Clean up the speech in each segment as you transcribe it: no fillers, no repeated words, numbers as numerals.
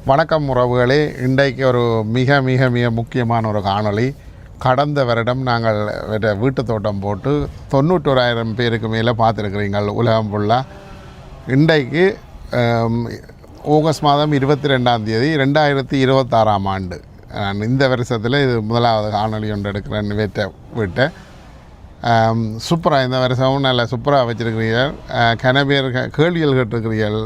வணக்கம் உறவுகளே, இன்றைக்கு ஒரு மிக மிக மிக முக்கியமான ஒரு காணொளி. கடந்த வருடம் நாங்கள் வீட்டு தோட்டம் போட்டு 91,000 பேருக்கு மேலே பார்த்துருக்குறீங்கள் உலகம் ஃபுல்லாக. இன்றைக்கு ஆகஸ்ட் மாதம் 22ஆம் தேதி 2026ஆம் ஆண்டு. நான் இந்த வருஷத்தில் இது முதலாவது காணொளி ஒன்று எடுக்கிறேன்னு வீட்டை சூப்பராக இந்த வருஷமும் நல்ல சூப்பராக வச்சுருக்கிறீர்கள். கனபேர் கேள்விகள் கேட்டிருக்கிறீர்கள்,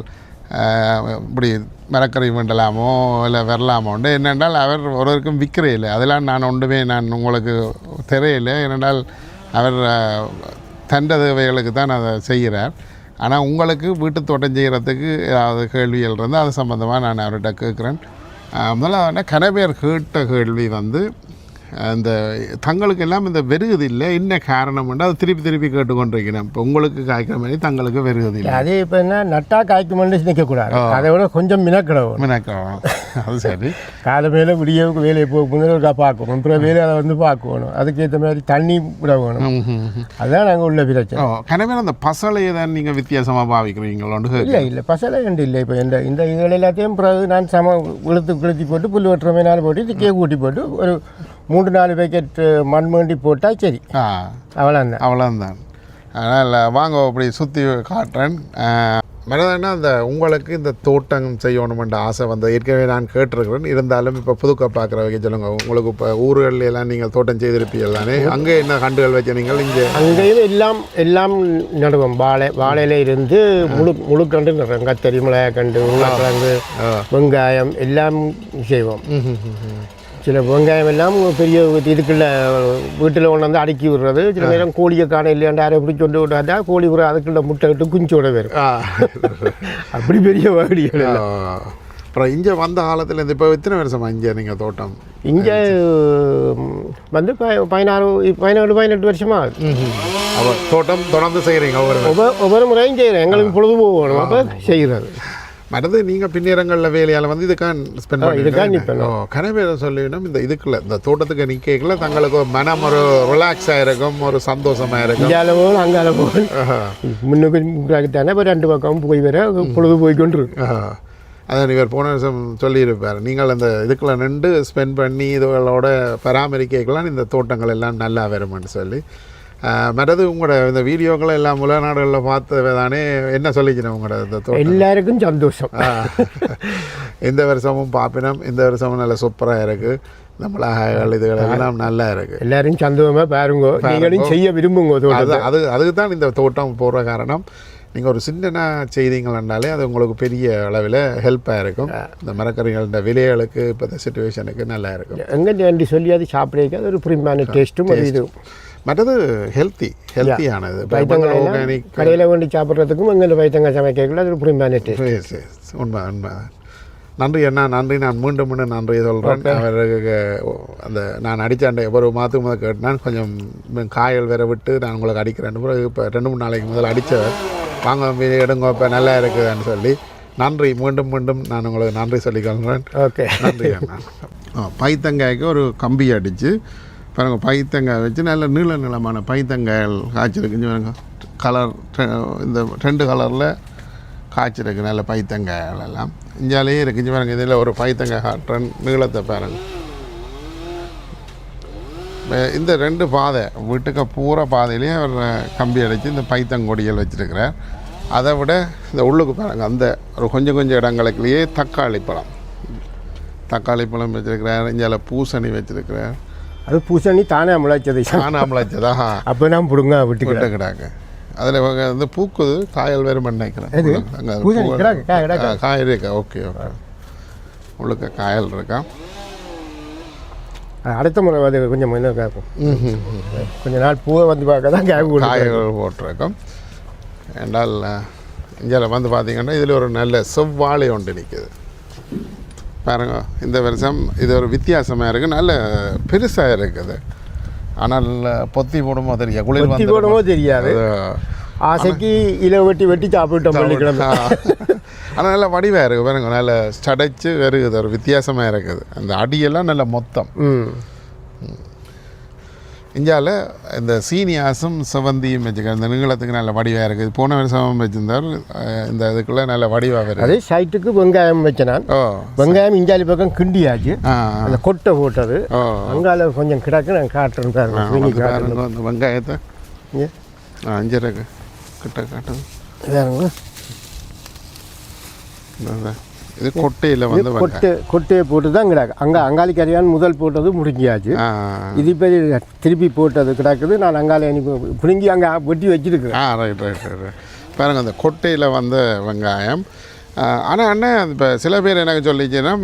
இப்படி மரக்கறி வேண்டலாமோ இல்லை வரலாமோண்டு. என்னென்றால் அவர் ஒருவருக்கும் விற்கிறே இல்லை, அதெல்லாம் நான் ஒன்றுமே நான் உங்களுக்கு தெரியலை. ஏனென்றால் அவர் தண்ட தேவைகளுக்கு தான் அதை செய்கிறார். ஆனால் உங்களுக்கு வீட்டு தோட்டம் செய்கிறதுக்கு ஏதாவது கேள்விகள் இருந்தால் அது சம்மந்தமாக நான் அவர்கிட்ட கேட்குறேன். முதல்ல கனபேர் கேட்ட கேள்வி அந்த தங்களுக்கு எல்லாம் இந்த வெறுகுது இல்லை, என்ன காரணம் அது திருப்பி கேட்டுக்கொண்டிருக்கிறேன். இப்போ உங்களுக்கு காய்க்கிற மாதிரி தங்களுக்கு வெறுகுது இல்லை. அதே இப்போ என்ன நட்டா காய்க்குமெண்டு நிற்கக்கூடாது, அதை விட கொஞ்சம் மினக்கிடவும். அது சரி, காலை மேலே விடிய வேலையை போக பார்க்கணும், அப்புறம் வேலையை அதை பார்க்கணும், அதுக்கேற்ற மாதிரி தண்ணி விட வேணும். அதுதான் நாங்கள் உள்ள பிரச்சனை. கனவே அந்த பசலையை தான் நீங்கள் வித்தியாசமாக பாவிக்கிறீங்களோன்னு? இல்லை பசலை கண்டு இல்லை. இப்போ இந்த இதுகள் எல்லாத்தையும் பிறகு நான் கொளுத்தி போட்டு புல் வெட்டுற மேலே போட்டு இதுக்கே கூட்டி போட்டு ஒரு 3-4 பேக்கெட் மண் வேண்டி போட்டால் சரி, அவ்வளோதான். அதனால் வாங்க அப்படி சுற்றி காட்டுறேன். மனதானா அந்த உங்களுக்கு இந்த தோட்டம் செய்யணுமென்ற ஆசை ஏற்கனவே நான் கேட்டிருக்கிறேன். இருந்தாலும் இப்போ புதுக்க பார்க்குறவங்க சொல்லுங்கள், உங்களுக்கு இப்போ ஊர்களில் எல்லாம் நீங்கள் தோட்டம் செய்திருப்பீர்கள் தானே, அங்கே என்ன கண்டுகள் வச்ச நீங்கள்? இங்கே அங்கேயும் எல்லாம் நடுவோம். வாழையில இருந்து முழு கண்டு நடுறோம். கத்தரி, மிளகாய்க்கண்டு, உருளைக்கிழங்கு, வெங்காயம் எல்லாம் செய்வோம். சில வெங்காயம் எல்லாம் பெரிய இதுக்குள்ள வீட்டில் கொண்டு வந்து அடுக்கி விடுறது. சில நேரம் கோழியை காண இல்லையாண்டு யாரை எப்படி சொல்லி விட்டாட்டா கோழி விட அதுக்குள்ள முட்டை விட்டு குஞ்சு விட வரும். அப்படி பெரிய வகடிகள். அப்புறம் இங்கே வந்த காலத்தில் இந்த இப்போ எத்தனை வருஷமா இங்கே நீங்கள் தோட்டம்? இங்கே 17-18 வருஷமா தோட்டம் தொடர்ந்து செய்கிறீங்க? ஒவ்வொரு முறையும் செய்கிறேன். எங்களுக்கு பொழுது போகணும், அப்போ செய்கிறது. மற்றது நீங்கள் பின்னிறங்களில் வேலையால் இதுக்காக ஸ்பெண்ட் பண்ணிருக்கோம். கனவேரை சொல்லிவிடும், இந்த இதுக்குள்ள இந்த தோட்டத்துக்கு நிற்கல தங்களுக்கு மனம் ஒரு ரிலாக்ஸாக இருக்கும், ஒரு சந்தோஷமாக இருக்கும். இங்கே போகணும், அங்கே போகணும், முன்னுக்கு தானே இப்போ 2 பக்கம் போய் வர பொழுது போய்கொண்டு. அதான் இவர் போன வருஷம் சொல்லியிருப்பார், நீங்கள் அந்த இதுக்குள்ள நின்று ஸ்பெண்ட் பண்ணி இதுகளோட பராமரிக்கலாம் இந்த தோட்டங்கள் எல்லாம் நல்லா வரும்னு சொல்லி. மற்றது உங்களோட இந்த வீடியோக்களை எல்லாம் உலகநாடுகளில் பார்த்து தானே என்ன சொல்லிக்கிறேன் உங்களோட இந்த தோட்டம் எல்லாருக்கும் சந்தோஷம். இந்த வருஷமும் பார்ப்பினோம், இந்த வருஷமும் நல்ல சூப்பராக இருக்குது. இந்த மிளகாய்கள் இதுகள் எல்லாம் நல்லா இருக்குது. எல்லாரும் சந்தோஷமாக பாருங்க, நீங்களும் செய்ய விரும்புங்க. அதுக்கு தான் இந்த தோட்டம் போடுற காரணம். நீங்கள் ஒரு சின்ன செய்தீங்கன்னாலே அது உங்களுக்கு பெரிய அளவில் ஹெல்ப்பாக இருக்கும். இந்த மரக்கறிகளோட விலைகளுக்கு இப்போ இந்த சிச்சுவேஷனுக்கு நல்லா இருக்கும். எங்கே சொல்லி அது சாப்பிட்றதுக்கு அது ஒரு பிரிமான டேஸ்ட்டும் ஒரு இது. மற்றது ஹெல்த்தியானது. ஆர்கானிக் கடையில் வேண்டி சாப்பிட்றதுக்கும் எங்கள் வைத்தங்காய் சமைக்கல அது ஒரு பிரிமான டேஸ்ட். உண்மை. நன்றி அண்ணா, நன்றி. நான் மீண்டும் நன்றி சொல்கிறேன். அவருக்கு அந்த நான் அடித்தாண்ட ஒரு மாதத்துக்கு முதல் கேட்டேன், கொஞ்சம் காய்கள் வேற விட்டு நான் உங்களுக்கு அடிக்கிறேன். பிறகு இப்போ 2-3 நாளைக்கு முதல் அடித்தவர் வாங்க எடுங்க இப்போ நல்லா இருக்குதுன்னு சொல்லி நன்றி. மீண்டும் நான் உங்களுக்கு நன்றி சொல்லிக்கொள்கிறேன். ஓகே, நன்றி அண்ணா. பைத்தங்காய்க்கு ஒரு கம்பி அடித்து பாருங்கள், பைத்தங்காய் வச்சு நல்ல நீளமான பைத்தங்காய்கள் காய்ச்சிருக்கு. கலர் இந்த 2 கலரில் காய்ச்சிருக்கு நல்ல பைத்தங்காய்கள் எல்லாம் இஞ்சாலேயே இருக்குது. பாருங்கள், இதில் ஒரு பைத்தங்காய் காட்டுறேன், நீளத்தை பாருங்கள். இந்த 2 பாதை வீட்டுக்கு பூரா பாதையிலேயே அவர் கம்பி அடித்து இந்த பைத்தங்கொடிகள் வச்சுருக்கிறார். அதை விட இந்த உள்ளுக்கு பாருங்கள், அந்த ஒரு கொஞ்சம் இடங்களுக்குள்ளேயே தக்காளி பழம் வச்சுருக்கிறார். இஞ்சால பூசணி வச்சுருக்கிறார். அது பூசணி தானே முளைச்சதா அப்போ நான் பிடுங்க விட்டு கிடாங்க. அதில் பூக்குது, காயல் வேறு நினைக்கிறேன். காய் இருக்கா? ஓகே. உள்ளுக்க காயல் இருக்கா. அடுத்த முறை கொஞ்சம் கேட்கும். கொஞ்ச நாள் பூவை பார்க்க தான் காய்கள் போட்டிருக்கோம். என்றால் இங்கே பார்த்தீங்கன்னா இதில் ஒரு நல்ல செவ்வாழை ஒன்று நிற்குது பாருங்க. இந்த வருஷம் இது ஒரு வித்தியாசமாக இருக்குது, நல்ல பெருசாக இருக்குது. ஆனால் பொத்தி போடுமோ தெரியாது, குளிர் போடுமோ தெரியாது. ஆசைக்கு இலை வெட்டி சாப்பிட்டோம். ஆனால் நல்ல வடிவாக இருக்குது பாருங்க, நல்ல ஸ்டடைச்சு வருகுது, ஒரு வித்தியாசமாக இருக்குது. அந்த அடியெல்லாம் நல்ல மொத்தம். இந்தியாவில் இந்த சீனியாஸும் செவந்தியும் வச்சுக்க இந்த நீளத்துக்கு நல்ல வடிவாக இருக்குது. போன வருஷம் வச்சுருந்தார், இந்த இதுக்குள்ளே நல்ல வடிவாக இருக்குது. அதே சைட்டுக்கு வெங்காயம் வச்சனான். வெங்காயம் இஞ்சாலி பக்கம் கிண்டியாச்சு, அந்த கொட்டை போட்டது அங்கால கொஞ்சம் கிடக்கு. நான் காட்டுறேன் பாருங்க. அந்த வெங்காயத்தை அஞ்சரைக்கு கிட்ட காட்டுது. இது கொட்டையில் வந்து கொட்டையை போட்டு தான் கிடக்கு. அங்காளி கரையான் முதல் போட்டது முடிஞ்சியாச்சு. இது இப்போ திருப்பி போட்டது கிடக்குது. நான் அங்காளி பிடுங்கி அங்கே வெட்டி வச்சுருக்கிறேன். ரைட் ரைட் ரைட் பாருங்கள் அந்த கொட்டையில் வந்த வெங்காயம். ஆனால் அண்ணன் இப்போ சில பேர் எனக்கு சொல்லிச்சுன்னா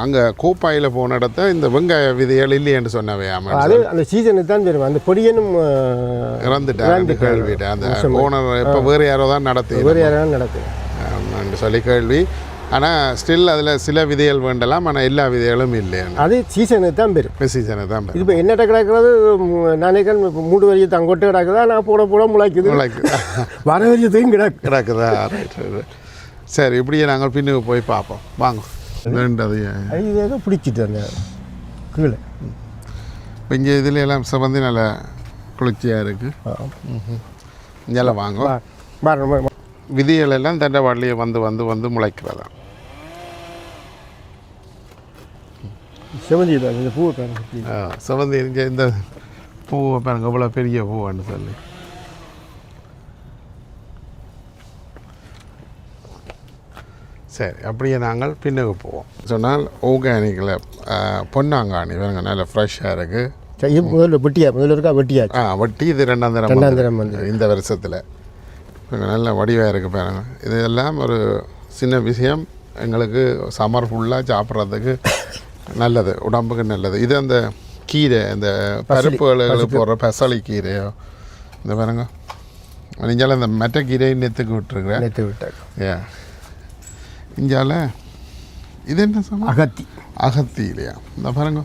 அங்கே கோப்பாயில் போன இடத்த இந்த வெங்காய விதைகள் இல்லையென்று சொன்னவே. அது அந்த சீசனுக்கு தான் தெரியும். அந்த பொடியனும் இறந்துட்டாங்க கேள்விட்டு. அந்த ஓனர் இப்போ வேறு யாரோ தான் நடத்து சொல்லி கேள்வி. ஆனால் ஸ்டில் அதில் சில விதைகள் வேண்டலாம், ஆனால் எல்லா விதைகளும் இல்லை. அது சீசனுக்கு தான் பெரும். சீசனுக்கு தான் பெரும். இப்போ என்னட்ட கிடக்கிறது நாளைக்கு 3 வரியை தங்கொட்டு கிடக்குதா, நான் போட முளைக்குது வர வரியத்தையும் கிடக்குதா. சரி, இப்படியே நாங்கள் பின்னுக்கு போய் பார்ப்போம் வாங்க. இது ஏதோ பிடிச்சிட்டு அந்த கீழே இப்போ இங்கே இதில் எல்லாம் சிவந்தி நல்ல குளிர்ச்சியாக இருக்குது. இங்கெல்லாம் வாங்க. விதிகள் எல்லாம் தண்டவாடலையே வந்து வந்து வந்து முளைக்கிறதா. செவந்தி இந்த பூவை பாருங்க. செவந்தி இங்கே இந்த பூவை பாருங்க, இவ்வளோ பெரிய பூவான்னு சொல்லி. சரி, அப்படியே நாங்கள் பின்னுக்கு போவோம். சொன்னால் ஆர்கானிக்கில் பொன்னாங்காணி வேணுங்க, நல்லா ஃப்ரெஷ்ஷாக இருக்குது. முதல்ல இருக்கா வெட்டியாச்சு. வெட்டி இது 2ஆம் தரம் வந்து இந்த வருஷத்தில் நல்ல வடிவாக இருக்குது பாருங்க. இதெல்லாம் ஒரு சின்ன விஷயம், எங்களுக்கு சம்மர் ஃபுல்லாக சாப்பிட்றதுக்கு நல்லது, உடம்புக்கு நல்லது. இது அந்த கீரை, இந்த பருப்புகளுக்கு போடுற பெசலி கீரையோ இந்த பாருங்க. இஞ்சால இந்த மெட்ட கீரையை நெத்துக்கு விட்டுருக்குறேன். இஞ்சால இது என்ன சொன்ன அகத்தி இல்லையா? இந்த பாருங்க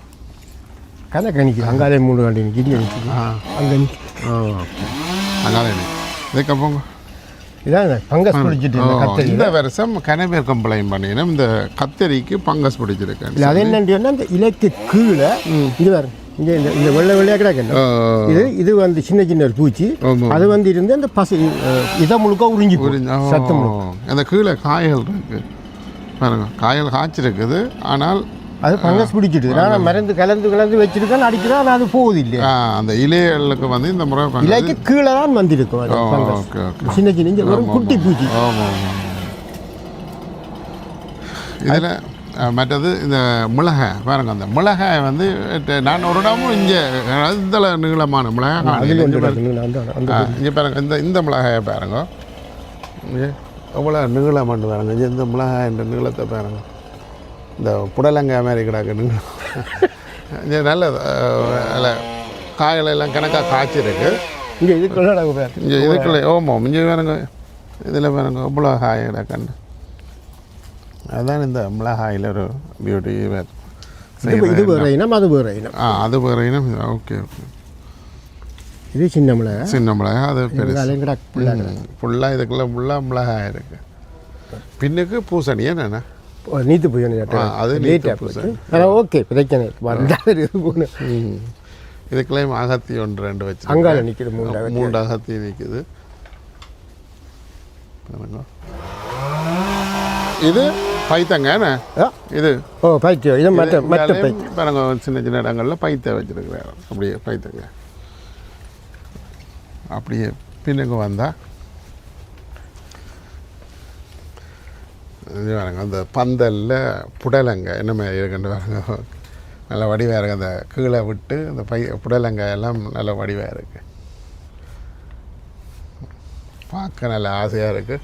கணக்கு அங்காலே 3 வண்டி நிற்கிது. அங்கே அங்காலே இதுக்கு போங்க. இதான் பங்கஸ் பிடிச்சிட்டு இந்த வருஷம் கனவேர் கம்ப்ளைண்ட் பண்ணினா இந்த கத்தரிக்கு பங்கஸ் பிடிச்சிருக்கேன். அது என்னன்னா இந்த இலைக்கு கீழே இது வர இங்கே இந்த வெள்ளையாக கிடக்கு. இது வந்து சின்ன ஒரு பூச்சி, அது வந்து இருந்து அந்த பசு இதை முழுக்க உறிஞ்சி சத்து அந்த கீழே காய்கள் இருக்கு பாருங்க. காய்கள் காய்ச்சிருக்குது, ஆனால் அது பங்கஸ் பிடிச்சிட்டு நான் மருந்து கலந்து வச்சிருக்கேன் அடிக்கிறேன். ஆனால் அது போகுது இல்லையா? அந்த இலைகளுக்கு வந்து இந்த முறை இலைக்கு கீழே தான் வந்திருக்கும். சின்ன ஒரு குட்டி பூச்சி. இதில் மற்றது இந்த மிளகாய் பாருங்க. அந்த மிளகாய் வந்து நான் ஒரு இடமும் இங்கே இதில் நீளமான மிளகாய் இங்கே பாருங்க. இந்த மிளகாயை பாருங்க, எவ்வளோ நீளமானு பாருங்க. இந்த மிளகாய் என்ற நீளத்தை பாருங்க. இந்த புடலங்காய் மாதிரி கிடக்குன்னு நல்ல நல்ல காய்களெல்லாம் கணக்காக காய்ச்சிருக்கு. இங்கே இதுக்குள்ள இங்கே பாருங்க. இதில் பாருங்க இவ்வளோ காய் கிடக்குன்னு. அதுதான் இந்த மிளகாயில் ஒரு பியூட்டி. இது வேறு இனம், அது வேறு இனம். அது வேறு இனம். Okay okay. இது சின்ன மிளகாய், அது பெருசு ஃபுல்லாக. இதுக்குள்ளே ஃபுல்லாக மிளகாய் இருக்குது. பின்னுக்கு பூசணி என்னென்ன நீத்து போய் அது லேட்டாக ஓகே பிரச்சனை. இதுக்குள்ளேயும் அகத்தி 1-2 வச்சு அங்கால நிற்கிது. 3 அகத்தி நிற்குது. இது பைத்தங்க இது. பைத்தியம். இது மற்ற பாருங்க, சின்ன இடங்களில் பைத்த வச்சுருக்குறாரு. அப்படியே பைத்தங்க அப்படியே பின்னுக்கு வந்தால் இது பாருங்க. அந்த பந்தலில் புடலங்க என்ன மாதிரி இருக்குன்னு பாருங்க. நல்ல வடிவாக இருக்குது. அந்த கீழே விட்டு அந்த புடலங்க எல்லாம் நல்ல வடிவாக இருக்குது. பார்க்க நல்ல ஆசையாக இருக்குது.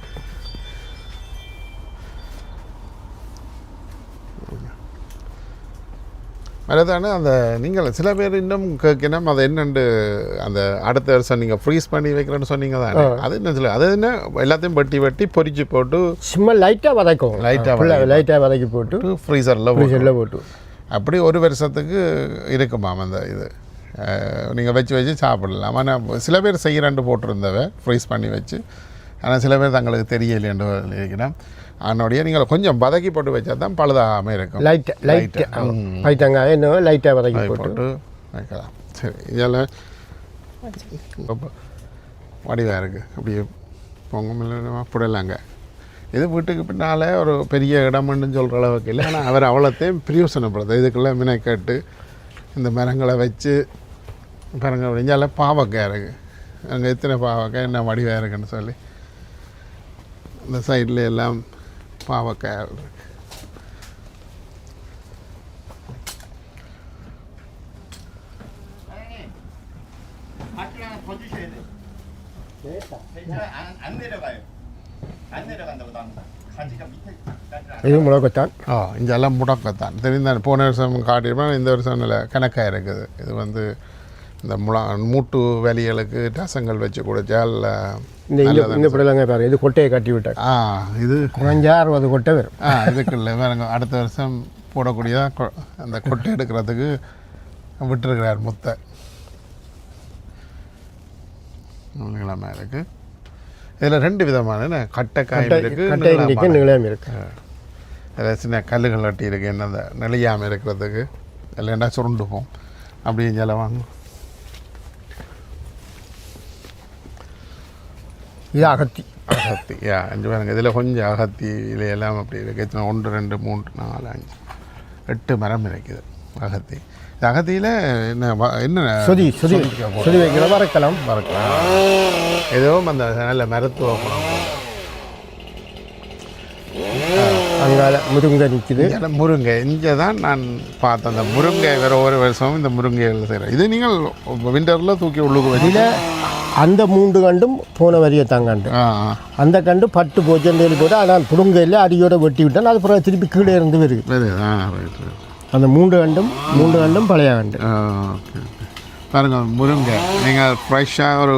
அதுதானே அந்த நீங்கள் சில பேர் இன்னும் கேட்கணும் அது என்னென்று அந்த அடுத்த வருஷம் நீங்கள் ஃப்ரீஸ் பண்ணி வைக்கிறேன்னு சொன்னீங்க தானே. அது என்ன சொல்ல, அது என்ன எல்லாத்தையும் வெட்டி பொரிச்சு போட்டு சும்மா லைட்டாக வதக்கி போட்டு ஃப்ரீசரில் போட்டு அப்படி ஒரு வருஷத்துக்கு இருக்குமாம் அந்த இது. நீங்கள் வச்சு சாப்பிடலாம். ஆனால் சில பேர் செய்கிறேன்ட்டு போட்டிருந்தவ ஃப்ரீஸ் பண்ணி வச்சு. ஆனால் சில பேர் தங்களுக்கு தெரியலையென்று இருக்கிறேன். அதனுடைய நீங்கள் கொஞ்சம் வதக்கி போட்டு வச்சா தான் பழுதாகாமல் இருக்கும். லைட்டாக வதக்கி போட்டு வைக்கலாம். சரி, இதில் வடிவாக இருக்குது அப்படியே பொங்கல் புடலாங்க. இது வீட்டுக்கு பின்னால் ஒரு பெரிய இடம்னு சொல்கிற அளவுக்கு இல்லை. ஆனால் அவர் அவ்வளோத்தையும் பிரயோசனப்படுது. இதுக்குள்ளே மினைக்கட்டு இந்த மரங்களை வச்சு பாருங்க. அப்படிஞ்சால பாவக்காய் இருக்குது. அங்கே எத்தனை பாவக்காய் என்ன வடிவாக இருக்குன்னு சொல்லி இந்த சைடில் எல்லாம் பாவக்காய் இருக்குது. இது முடக்கத்தான். இங்கெல்லாம் முடக்கத்தான் தெரிந்தால் போன வருஷம் காட்டியிருப்பேன். இந்த வருஷம் நல்ல கணக்காக இருக்குது. இது வந்து இந்த மூட்டு வேலிகளுக்கு ரசங்கள் வச்சு குடித்தால் இந்த பிள்ளைங்க பாரு, இது கொட்டையை கட்டி விட்டாங்க. இது குறைஞ்சா 60 கொட்டை வரும். இதுக்கு இல்லை வேறுங்க. அடுத்த வருஷம் போடக்கூடியதாக அந்த கொட்டை எடுக்கிறதுக்கு விட்டுருக்கிறார் முத்தை. நீளமாக இருக்குது. இதில் 2 விதமான கட்டைக்காய் இருக்குது, நீளம் இருக்கு. அதில் சின்ன கல்லுகள் வட்டி இருக்குது. என்ன நெளியாமல் இருக்கிறதுக்கு இல்லைன்னா சுருண்டுப்போம். அப்படியே ஜலவாங்க. இது அகத்தி. அகத்தி அஞ்சு பாருங்க. இதில் கொஞ்சம் அகத்தி இலையெல்லாம் அப்படி இருக்குது. எத்தனை 1 2 3 4 5 8 மரம் இருக்குது அகத்தி. இந்த அகத்தியில் என்ன சொதி வைக்கிற வறுக்கலாம். எதுவும் அந்த நல்ல மருத்துவ குணம். அங்கால முருங்கை நிற்குது. முருங்கை இங்கே தான் நான் பார்த்தேன். அந்த முருங்கை வேறு ஒவ்வொரு வருஷமும் இந்த முருங்கைகள் செய்கிறேன். இது நீங்கள் விண்டரில் தூக்கி உள்ளுக்கு வரையில் அந்த 3 கண்டும் போன வரியை தாங்கண்டு. அந்த கண்டு பட்டு போச்சு போட்டு ஆனால் புடுங்கையில் அடியோட வெட்டி விட்டால் அது பிறகு திருப்பி கீழே இருந்து வருது. அந்த 3 கண்டும் பழைய கண்டு. பாருங்க முருங்கை நீங்கள் ஃப்ரெஷ்ஷாக ஒரு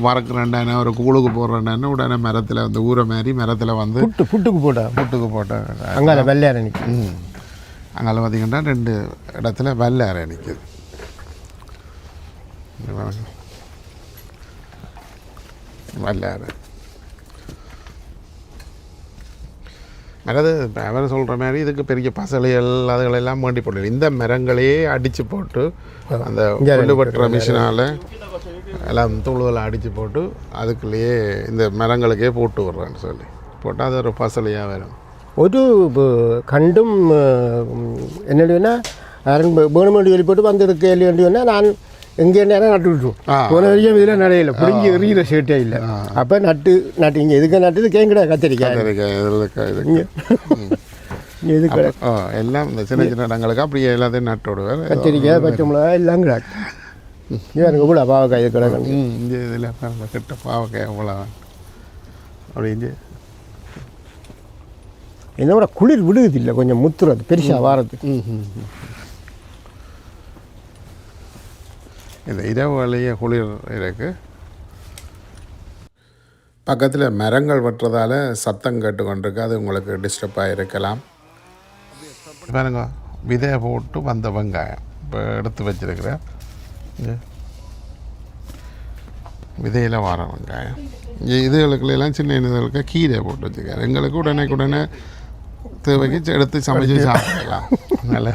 வறக்குறேன்டானே ஒரு கூழுக்கு போடுறேன்டானே உடனே மரத்தில் வந்து ஊற மாதிரி மரத்தில் வந்து புட்டுக்கு போட்ட அங்கே வெள்ளையாரை நிற்குது. அங்கே பார்த்திங்கன்னா 2 இடத்துல வெள்ளையாரை நிற்குது. வெள்ளையாரை அதாவது அவர் சொல்கிற மாதிரி இதுக்கு பெரிய பசலைகள் அதுகளெல்லாம் வேண்டி போட்டு இந்த மரங்களையே அடித்து போட்டு அந்த புல்லுபற்ற மிஷினால் எல்லாம் தூள்களை அடித்து போட்டு அதுக்குள்ளேயே இந்த மரங்களுக்கே போட்டு விட்றான்னு சொல்லி போட்டால் அது ஒரு பசலையாக வரும். ஒரு கண்டும் என்னடினா வேணுமெண்டு சொல்லி போட்டு வந்திருக்க இல்லையா நான் எங்கே நேரம் நட்டு விட்டுருவோம். போன வரைக்கும் இதில் நடையில பிடிஞ்சி எறிகிற சேட்டே இல்லை. அப்போ நட்டு இங்கே எதுக்கு நட்டுது கேங்கடா கத்திரிக்காய் இது எல்லாம் இந்த சின்ன சின்ன இடங்களுக்கு அப்படியே எல்லாத்தையும் நட்டு விடுவார். கத்திரிக்காய் பச்சை மிளகா எல்லாம் கிடாக்கு. எனக்கு இவ்வளோ பாவக்காய் இது கிடக்கு. இங்கே இதில் கிட்ட பாவக்காய் இவ்வளோ அப்படி என்னோட குளிர் விடுது இல்லை கொஞ்சம் முத்துறது பெருசாக வாரத்துக்கு. இந்த இரவு வேலையே குளிர் இருக்குது. பக்கத்தில் மரங்கள் வெட்டுறதால சத்தம் கேட்டுக்கொண்டிருக்கு. அது உங்களுக்கு டிஸ்டர்பாக இருக்கலாம். பாருங்க விதையை போட்டு வந்த வெங்காயம் இப்போ எடுத்து வச்சுருக்கிறேன். விதையில் வர வெங்காயம் இதுகளுக்குலாம் சின்ன இதுகளுக்கு கீரை போட்டு வச்சுருக்காரு. எங்களுக்கு உடனே தேவைக்கு எடுத்து சமைச்சு சாப்பிடலாம். நல்ல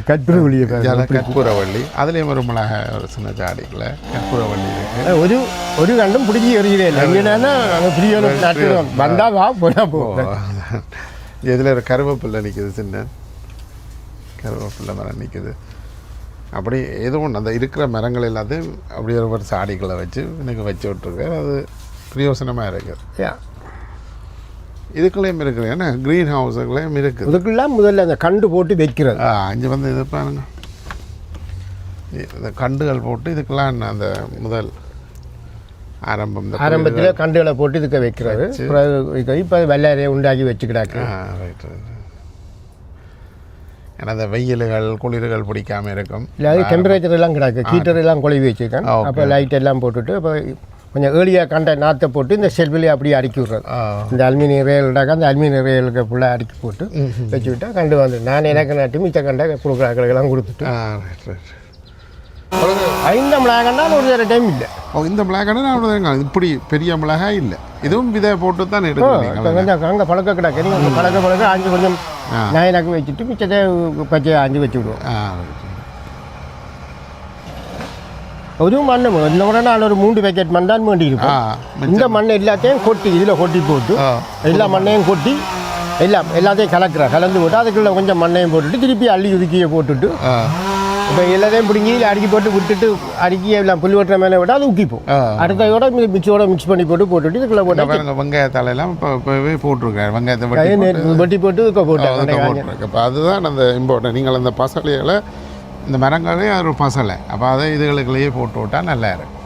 கற்பூரவள்ளி அதுலேயும் ஒரு மிளகாய் ஒரு சின்ன ஜாடிக்குள்ள கற்பூரவள்ளி இருக்குது. ஒரு கண்டும் பிடிச்சி எறிகிறே வந்தால் வா போனால் போ. இதில் ஒரு கருவேப்பில்லை நிற்குது. சின்ன கருவேப்பில்லை மரம் நிற்குது. அப்படி ஏதோ ஒன்று அந்த இருக்கிற மரங்கள் எல்லாத்தையும் அப்படியே ஒரு சாடிக்குள்ளே வச்சு எனக்கு வச்சு விட்ருக்கேன். அது பிரயோசனமாக இருக்குது. இதுக்குள்ளேயும் இருக்குது. ஏன்னா க்ரீன் ஹவுஸுக்குள்ளேயும் இருக்குது. இதுக்குலாம் முதல்ல அந்த கண்டு போட்டு வைக்கிறது. இங்கே வந்து இது பாருங்க இந்த கண்டுகள் போட்டு இதுக்கெல்லாம் அந்த முதல் ஆரம்பத்தில் கண்டுகளை போட்டு இதுக்கு வைக்கிறது. இப்போ வெள்ளையறையை உண்டாக்கி வச்சுக்கிடாக்கு. ஏன்னா அந்த வெயில்கள் குளிர்கள் பிடிக்காமல் இருக்கும். இல்லை அது டெம்பரேச்சர் எல்லாம் கிடாக்கு. ஹீட்டர் எல்லாம் கொழுவி வச்சுருக்கேன். அப்போ லைட் எல்லாம் போட்டுட்டு அப்போ கொஞ்சம் ஏர்லியாக கண்ட நாற்றை போட்டு இந்த செல்ஃபிலே அப்படியே அடுக்கி விட்றது. இந்த அலுமினியம் ரேலுடாக்கா அந்த அலுமினியம் ரேலுக்கு ஃபுல்லாக அடுக்கி போட்டு வச்சு விட்டால் கண்டு வந்து நான் எனக்கு நட்டு மிச்ச கண்டை கொடுக்குறாக்களுக்கெல்லாம் கொடுத்துட்டு இந்த மிளகாண்டா ஒரு டைம் இல்லை. இந்த மிளகாண்டா இப்படி பெரிய மிளகாய் இல்லை. இதுவும் விதை போட்டு தான் எடுக்கும். அங்கே பழக்க கிடாக்கு அந்த பழக்க ஆஞ்சு கொஞ்சம் நாயனாக்கு வச்சுட்டு மிச்சத்தை பச்சையை ஆஞ்சு வச்சு விடுவோம். ஒரு மண் இன்னொரு நான் ஒரு 3 பேக்கெட் மண் தான் வேண்டி இருக்கும் இந்த மண் எல்லாத்தையும் கொட்டி இதில் கொட்டி போட்டு எல்லா மண்ணையும் கொட்டி எல்லாத்தையும் கலந்து போட்டு அதுக்குள்ள கொஞ்சம் மண்ணையும் போட்டுட்டு திருப்பி அள்ளி உதுக்கியை போட்டுட்டு இப்போ எல்லாத்தையும் பிடிங்கி அடுக்கி போட்டு விட்டுட்டு அடுக்கி எல்லாம் புல் வெட்டுற மேலே விட அது உக்கிப்போம் அடுத்ததோட மிக்சியோட மிக்ஸ் பண்ணி போட்டுட்டு இதுக்குள்ள போட்டு வெங்காயத்தாலெல்லாம் இப்போவே போட்டிருக்காரு வெங்காயத்தை வெட்டி போட்டு போட்டு இப்போ அதுதான் அந்த இம்பார்ட்டன் நீங்கள் அந்த பசலையில் இந்த மரங்களே ஒரு பசலை அப்போ அதை இதுகளுக்குள்ளேயே போட்டு விட்டால் நல்லா இருக்கும்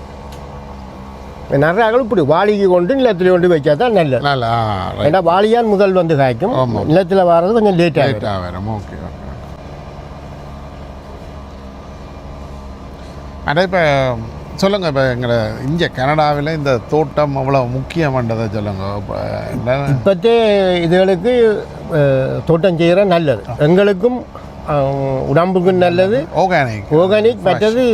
நிறைய அகல் இப்படி வாளிக்கு கொண்டு நிலத்தில் கொண்டு வைச்சா தான் நல்லது நல்லா ஏன்னா வாளியான் முதல் வந்து காய்க்கும் நிலத்தில் வர்றது கொஞ்சம் லேட்டாக வரும் ஓகே ஆனால் இப்போ சொல்லுங்கள் இப்போ எங்களை இங்கே கனடாவில் இந்த தோட்டம் அவ்வளோ முக்கியமானதை சொல்லுங்கள் இப்போ இப்போத்தே இதுகளுக்கு தோட்டம் செய்கிற நல்லது எங்களுக்கும் உடம்புக்கு நல்லது ஆர்கானிக் மற்றது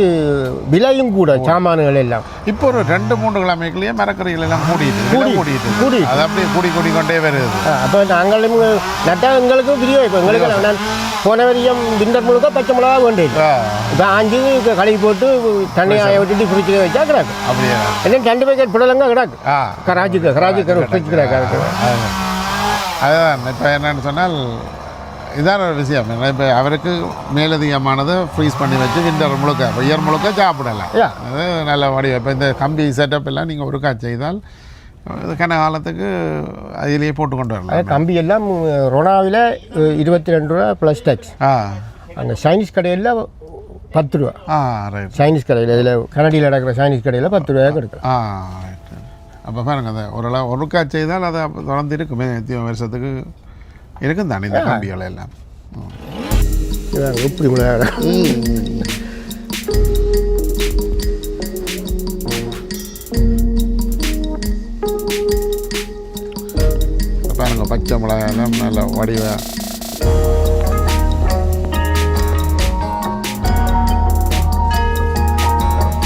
விலையும் கூட சாமான்கள் எல்லாம் இப்போ ஒரு 2-3 கிழமைக்குள்ளேயே மரக்கறிகள் எல்லாம் கூடிட்டு அது அப்படியே கூடி கொண்டே வருது அப்போ நாங்களும் நட்டால் எங்களுக்கும் பிரியம் இப்போ எங்களுக்கு நான் போன வரையும் விண்டர் முழுக்க பச்சை மிளகா வேண்டியது இப்போ ஆஞ்சி கழுவி போட்டு தண்ணியை விட்டுட்டு ஃப்ரிட்ஜில் வச்சா கிடக்கு அப்படியே என்ன 2 பேக்கெட் புடலங்க கிடக்கு கராஜி ஃப்ரிட்ஜ் கிடக்கு அதுதான் இப்போ என்னென்னு சொன்னால் இதான் ஒரு விஷயம் இப்போ அவருக்கு மேலதிகமானதை ஃப்ரீஸ் பண்ணி வச்சு விண்டர் முழுக்க இயர் முழுக்க சாப்பிடலாம் அது நல்ல வடிவம் இப்போ இந்த கம்பி செட்டப் எல்லாம் நீங்கள் ஒருக்கா செய்தால் கன காலத்துக்கு அதிலேயே போட்டு கொண்டு வரலாம் கம்பி எல்லாம் ரொனாவில் 22 ரூபா ப்ளஸ் டேக்ஸ் அங்கே சைனீஸ் கடையில் 10 ரூபா ரைட் சைனீஸ் கடையில் இதில் கனடியில் நடக்கிற சைனீஸ் கடையில் 10 ரூபாய் கிடைக்கும் ரைட் அப்போ பாருங்க அதை ஓரளவு ஒருக்கா செய்தால் அதை தொடர்ந்து இருக்குமே வருஷத்துக்கு இருக்கும் தானே இந்த கம்பிகள் எல்லாம் எப்படி பாருங்க பச்சை மிளகாய் எல்லாம் நல்ல வடிவ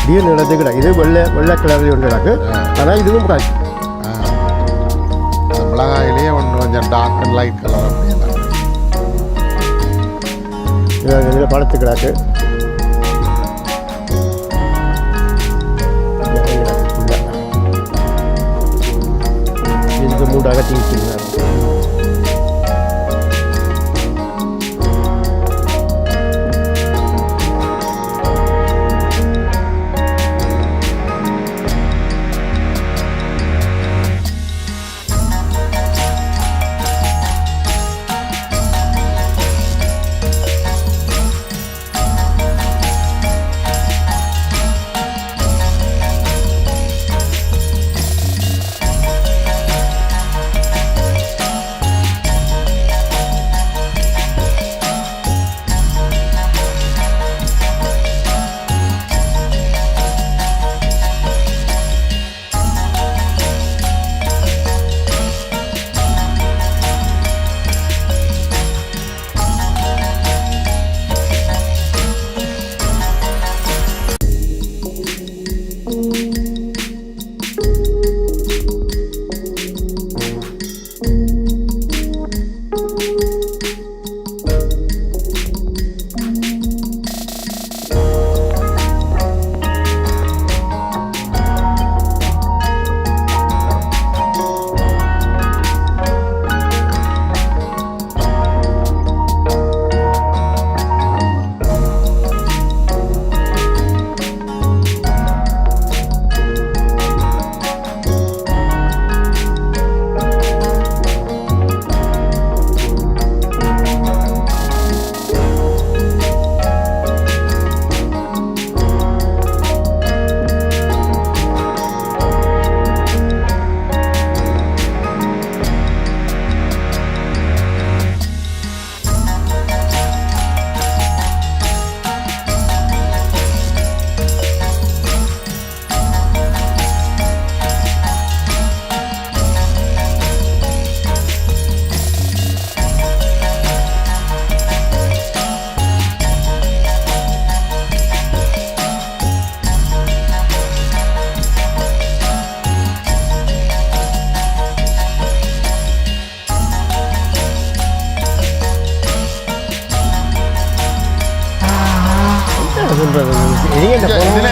டீல் நடந்து கிடக்கு இது வெள்ளை கலரில் ஒன்று கிடக்கு ஆனால் இதுவும் கிடக்கு மிளகாயிலேயே ஒன்று கொஞ்சம் டார்க் அண்ட் லைட் கலர் அப்படின்னா இதில் பழத்து கிடக்கு இதுக்கு 3 அகத்தி வச்சுருந்தாங்க சொல்கிறது இதிலே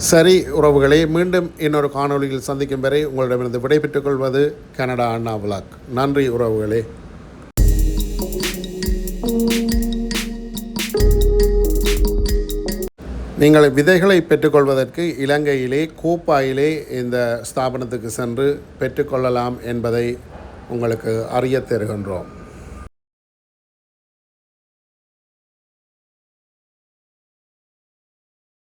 சரி உறவுகளே, மீண்டும் இன்னொரு காணொளியில் சந்திக்கும் வரை உங்களிடமிருந்து விடைபெற்றுக் கொள்வது கனடா அண்ணா விலாக். நன்றி உறவுகளே. நீங்கள் விதைகளை பெற்றுக்கொள்வதற்கு இலங்கையிலே கோப்பாயிலே இந்த ஸ்தாபனத்துக்கு சென்று பெற்றுக்கொள்ளலாம் என்பதை உங்களுக்கு அறியத் தருகின்றோம்.